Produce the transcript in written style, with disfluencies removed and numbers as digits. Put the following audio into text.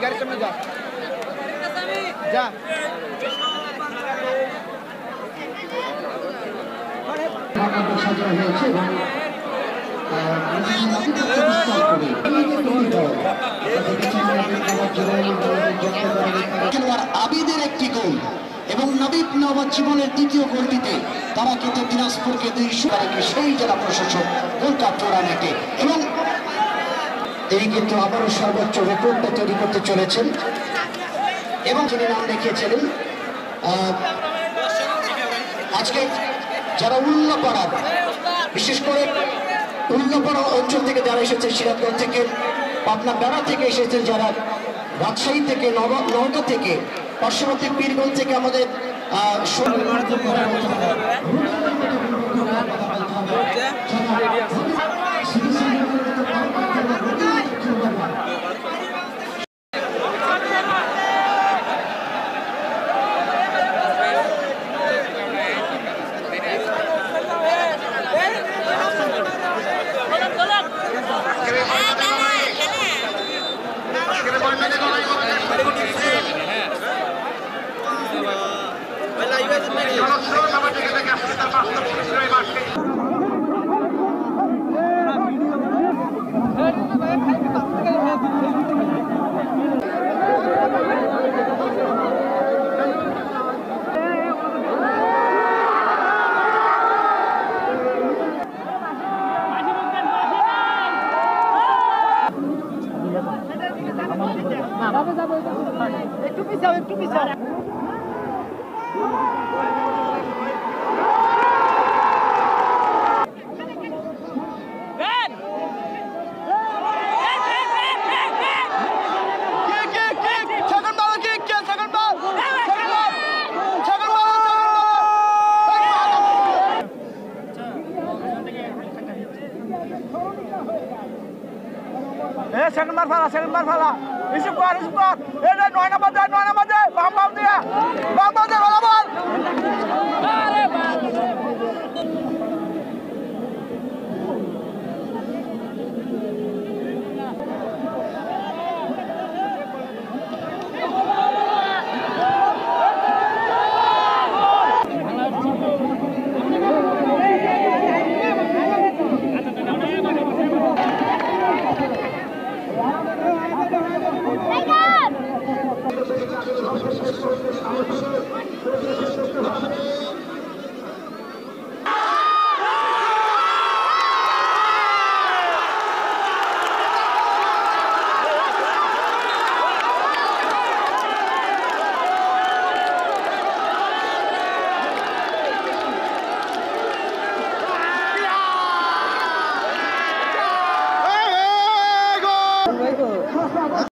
গাড়ির সামনে যা যা আবিদের একটি গোল এবং নবীন নবজীবনের দ্বিতীয় গোলটিতে তারা কিন্তু দিনাজপুরকে 200 তারিখে সেই জেলা প্রশাসক গোল্ড কাপ টুর্নামেন্টে এবং তিনি কিন্তু আবারও সর্বোচ্চ রেকর্ডটা তৈরি করতে চলেছেন এবং যিনি নাম দেখিয়েছিলেন আজকে যারা উল্লাপাড়ার বিশেষ করে উল্লাপাড়া অঞ্চল থেকে যারা এসেছে সিরাজগঞ্জ থেকে পাবনা বেড়া থেকে এসেছেন যারা রাজশাহী থেকে নওগাঁ থেকে পার্শ্ববর্তী পীরগঞ্জ থেকে আমাদের একটু পিছাও সেকেন্ড বার ফেলা ইসুপ কর এই 9 নাম্বার বাম দিয়ে